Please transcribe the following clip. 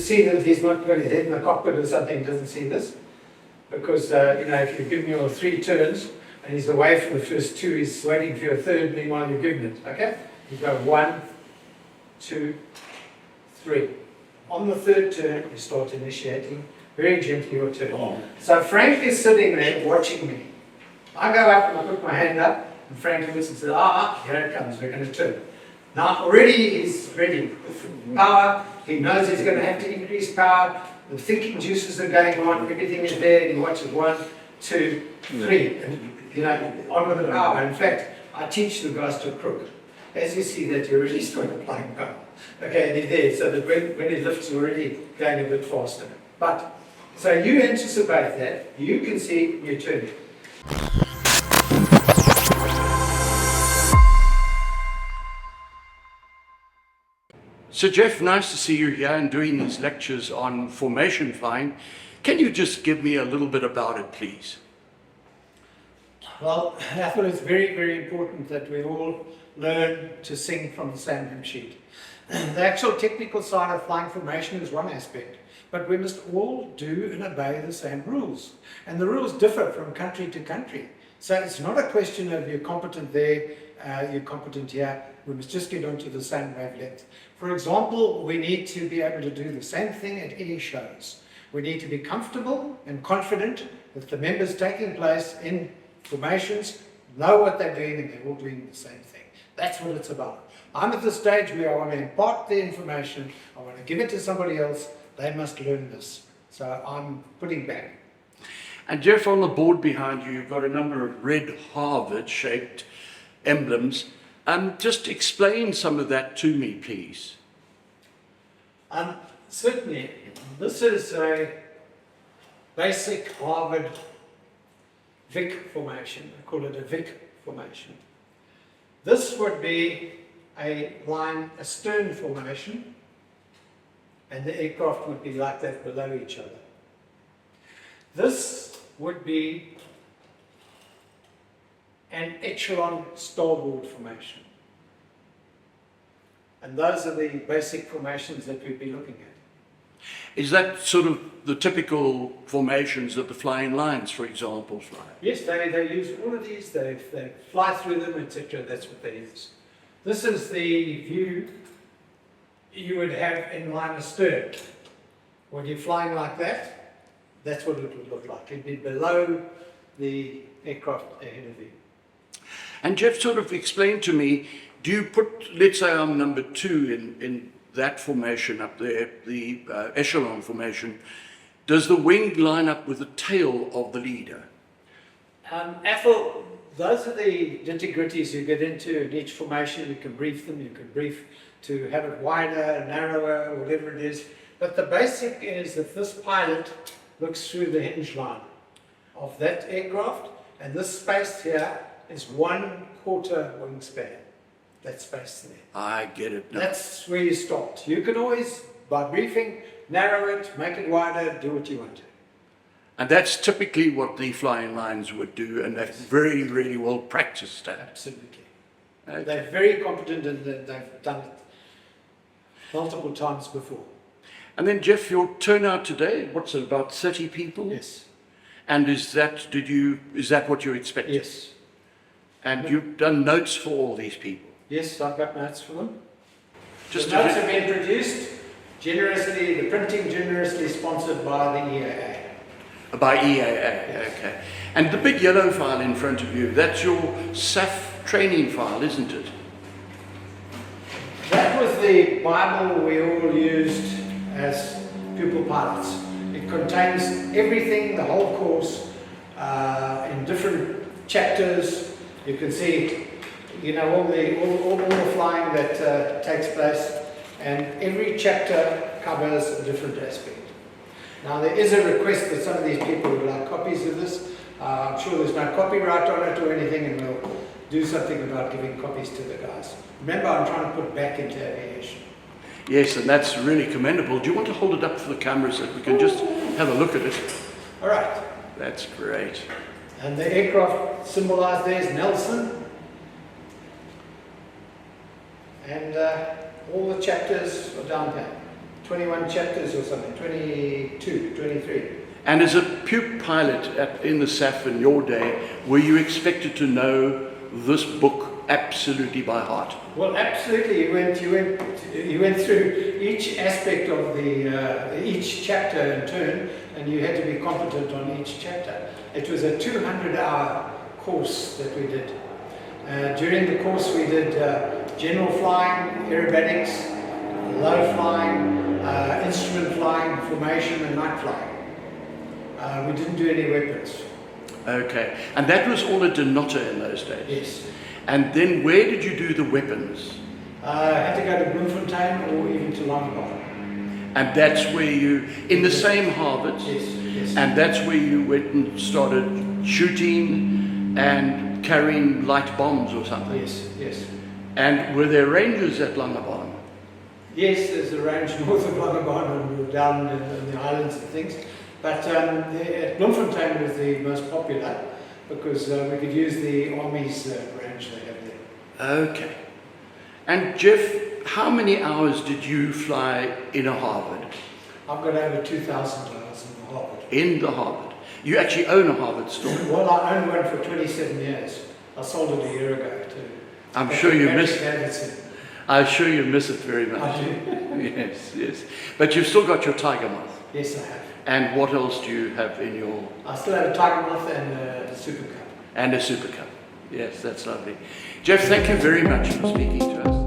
see that he's not got his head in the cockpit or something, he doesn't see this. Because, if you give him your 3 turns, and he's away from the first 2, he's waiting for your third, meanwhile you're giving it, okay? You go 1, 2, 3. On the 3rd turn, you start initiating very gently your turn. Oh. So Frank is sitting there watching me. I go up and I put my hand up, and Frank looks and says, here it comes, we're going to turn. Now already he's ready with power, he knows he's going to have to increase power, the thinking juices are going on, everything is there, and he watches 1, 2, 3, and on with the power. In fact, I teach the guys to crook. As you see that, you're really starting applying power. Okay, and he's there, so that when he lifts, you're already going a bit faster. But, so you anticipate that, you can see you're turning. So Jeff, nice to see you here and doing these lectures on formation flying. Can you just give me a little bit about it, please? Well, I thought it's very, very important that we all learn to sing from the same hymn sheet. The actual technical side of flying formation is one aspect, but we must all do and obey the same rules. And the rules differ from country to country. So it's not a question of you're competent there, you're competent here. We must just get onto the same wavelength. For example, we need to be able to do the same thing at any shows. We need to be comfortable and confident that the members taking place in formations know what they're doing and they're all doing the same thing. That's what it's about. I'm at the stage where I want to impart the information, I want to give it to somebody else, they must learn this. So I'm putting back. And Jeff, on the board behind you, you've got a number of red Harvard-shaped emblems. Just explain some of that to me, please. Certainly. This is a basic Harvard Vic formation. I call it a Vic formation. This would be a stern formation, and the aircraft would be like that below each other. This would be an echelon starboard formation. And those are the basic formations that we'd be looking at. Is that sort of the typical formations that the flying lines, for example, fly? Yes, they use all of these, they fly through them, etc. That's what they use. This is the view you would have in line astern. When you're flying like that, that's what it would look like. It'd be below the aircraft ahead of you. And Jeff, sort of explain to me, do you put, let's say I'm number 2 in that formation up there, the echelon formation, does the wing line up with the tail of the leader? Athel, those are the nitty-gritties you get into in each formation. You can brief them, you can brief to have it wider, narrower, whatever it is. But the basic is that this pilot looks through the hinge line of that aircraft, and this space here is 1/4 wingspan. That space there. I get it now. That's where you start. You can always, by briefing, narrow it, make it wider, do what you want to. And that's typically what the flying lines would do, and they've very, really well practiced that. Absolutely. Okay. They're very competent and they've done it multiple times before. And then Jeff, your turnout today, what's it, about 30 people? Yes. And is that what you expected? Yes. And you've done notes for all these people? Yes, I've got notes for them. Just the notes have been produced generously, the printing generously sponsored by the EAA. By EAA, yes. Okay. And the big yellow file in front of you, that's your SAF training file, isn't it? That was the Bible we all used as pupil pilots. It contains everything, the whole course, in different chapters. You can see, all the flying that takes place, and every chapter covers a different aspect. Now there is a request that some of these people would like copies of this. I'm sure there's no copyright on it or anything, and we'll do something about giving copies to the guys. Remember, I'm trying to put back into aviation. Yes, and that's really commendable. Do you want to hold it up for the camera so that we can just have a look at it? All right. That's great. And the aircraft symbolized there is Nelson. And all the chapters are down there. 21 chapters or something, 22, 23. And as a puke pilot in the SAF in your day, were you expected to know this book absolutely by heart? Well, absolutely. You went through each aspect of each chapter in turn, and you had to be competent on each chapter. It was a 200-hour course that we did. During the course, we did general flying, aerobatics, low flying, instrument flying, formation, and night flying. We didn't do any weapons. Okay, and that was all at Denotta in those days? Yes. And then where did you do the weapons? I had to go to Bloemfontein or even to Longbourn. And that's where you, in the same Harvards? Yes, yes. And that's where you went and started shooting and carrying light bombs or something? Yes, yes. And were there rangers at Langebaan? Yes, there's a range north of Langebaan and down in the islands and things. But at Bloemfontein was the most popular because we could use the Army's range they have there. Okay. And Jeff, how many hours did you fly in a Harvard? I've got over 2,000 hours in the Harvard. In the Harvard? You actually own a Harvard store? Well, I owned one for 27 years. I sold it a year ago too. I'm sure you miss it. Davidson. I'm sure you miss it very much. I do. Yes, yes. But you've still got your tiger moth. Yes, I have. And what else do you have in your... I still have a tiger moth and a super cup. And a super cup. Yes, that's lovely. Jeff, thank you very much for speaking to us.